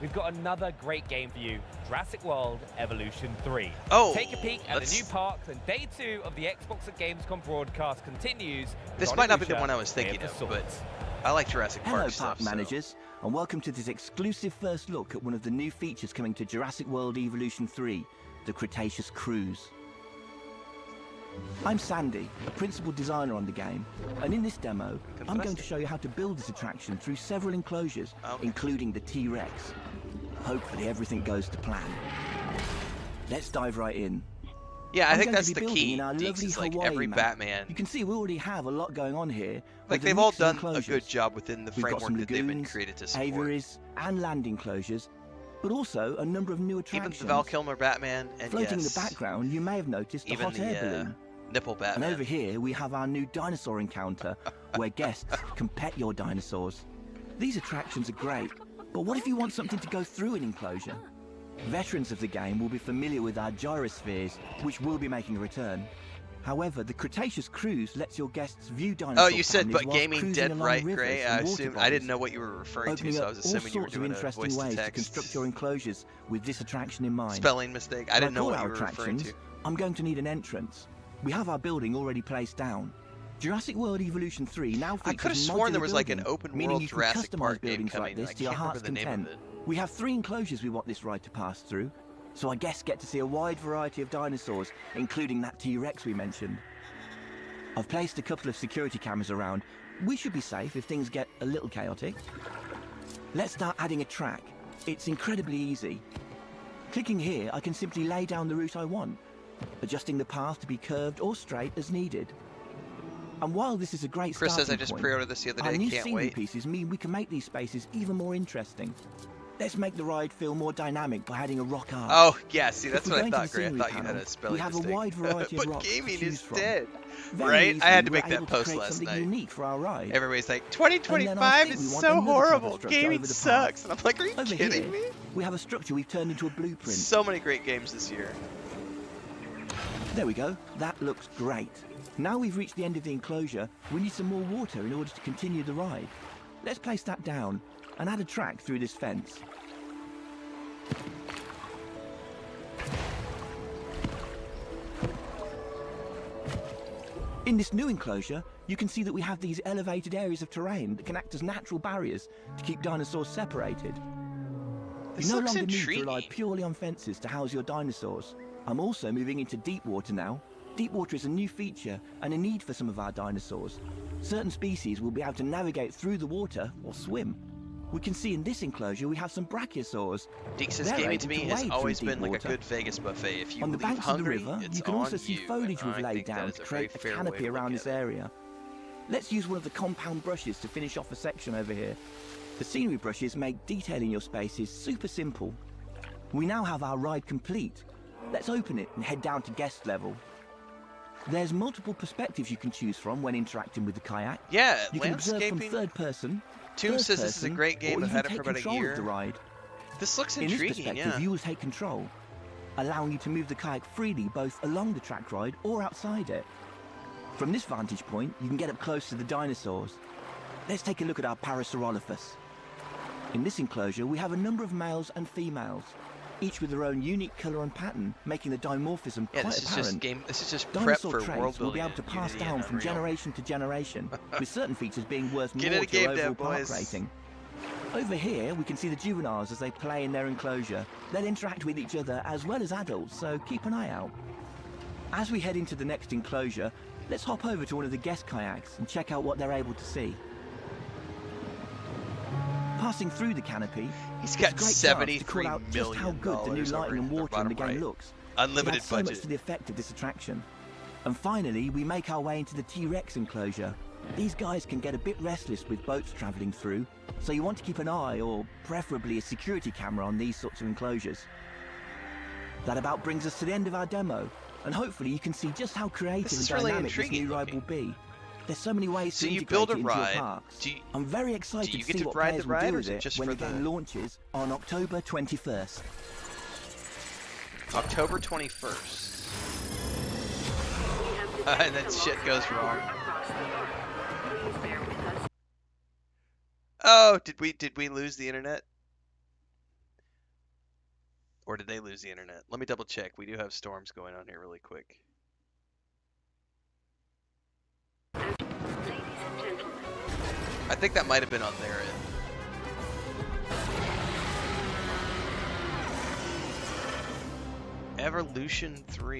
We've got another great game for you, Jurassic World Evolution 3. Oh, Take a peek at the new parks, and day 2 of the Xbox at Gamescom broadcast continues. This might not be the one I was thinking of, but I like Jurassic Park Hello, stuff. park managers, and welcome to this exclusive first look at one of the new features coming to Jurassic World Evolution 3, the Cretaceous Cruise. I'm Sandy, a principal designer on the game, and in this demo, I'm going to show you how to build this attraction through several enclosures, including the T-Rex. Hopefully everything goes to plan. Let's dive right in. Yeah, I think that's the key. Deeks is like every Batman. You can see we already have a lot going on here. Like they've all done a good job within the framework that they've been created to support. Aviaries and landing closures, but also a number of new attractions. Even the Val Kilmer Batman, and floating in the background, you may have noticed a hot air balloon. Nipple Batman. And over here we have our new dinosaur encounter, where guests can pet your dinosaurs. These attractions are great, but what if you want something to go through an enclosure? Veterans of the game will be familiar with our gyrospheres, which will be making a return. However, the Cretaceous Cruise lets your guests view dinosaur Oh, you said, but gaming dead right, Gray? I didn't know what you were referring to, so I was assuming you were doing a voice to text. Opening up all sorts of interesting ways to construct your enclosures with this attraction in mind. Spelling mistake. I didn't know what you were referring to. I'm going to need an entrance. We have our building already placed down. Jurassic World Evolution 3 now features I could have sworn there was like an open world Jurassic Park game coming. Like this to your heart's content. We have 3 enclosures we want this ride to pass through, so our guests get to see a wide variety of dinosaurs, including that T-Rex we mentioned. I've placed a couple of security cameras around. We should be safe if things get a little chaotic. Let's start adding a track. It's incredibly easy. Clicking here, I can simply lay down the route I want, adjusting the path to be curved or straight as needed. And while this is a great Chris starting says I just pre-ordered this the other day, our new can't scenery wait. Pieces mean we can make these spaces even more interesting. Let's make the ride feel more dynamic by adding a rock art. Oh, yeah, see, that's what I thought, Gray. I thought you had a spelling we have mistake. a wide variety of but rocks gaming to choose is from. dead. Very Right? easily, I had to we're make that able post create last something night. unique for our ride. Everybody's like, 2025 is so horrible. Gaming sucks. And I'm like, are you kidding me? We have a structure we've turned into a blueprint. So many great games this year. There we go. That looks great. Now we've reached the end of the enclosure, we need some more water in order to continue the ride. Let's place that down and add a track through this fence. In this new enclosure, you can see that we have these elevated areas of terrain that can act as natural barriers to keep dinosaurs separated. You no longer need to rely purely on fences to house your dinosaurs. I'm also moving into deep water now. Deep water is a new feature and a need for some of our dinosaurs. Certain species will be able to navigate through the water or swim. We can see in this enclosure we have some brachiosaurs. Deeks' gaming to me has always been like a good Vegas buffet. If you on the leave banks hungry, of the river, it's you can on also see foliage we've laid down to create a canopy around this area. Let's use one of the compound brushes to finish off a section over here. The scenery brushes make detailing your spaces super simple. We now have our ride complete. Let's open it and head down to guest level. There's multiple perspectives you can choose from when interacting with the kayak. Yeah, you can observe from third person. Toon says this is a great game. I've had it for about a year. The ride. This looks In intriguing, this perspective, you will take control, allowing you to move the kayak freely both along the track ride or outside it. From this vantage point, you can get up close to the dinosaurs. Let's take a look at our Parasaurolophus. In this enclosure, we have a number of males and females, each with their own unique colour and pattern, making the dimorphism quite apparent. This is just prep Dinosaur for world traits will be able to pass down from generation to generation, with certain features being worth more to your overall park rating. Over here, we can see the juveniles as they play in their enclosure. They'll interact with each other as well as adults, so keep an eye out. As we head into the next enclosure, let's hop over to one of the guest kayaks and check out what they're able to see. Passing through the canopy, he's got $73 million just how good the new lighting and water in the game looks. Unlimited so budget. Much to the effect of this attraction. And finally, we make our way into the T-Rex enclosure. These guys can get a bit restless with boats travelling through, so you want to keep an eye, or preferably a security camera, on these sorts of enclosures. That about brings us to the end of our demo, and hopefully you can see just how creative and dynamic this new ride will be. There's so many ways to integrate it into your parks. I'm very excited to see what players will do with it when the game launches on October 21st. October 21st. And then shit goes wrong. Oh, did we lose the internet? Or did they lose the internet? Let me double check. We do have storms going on here really quick. Ladies and gentlemen. I think that might have been on their end. Evolution 3.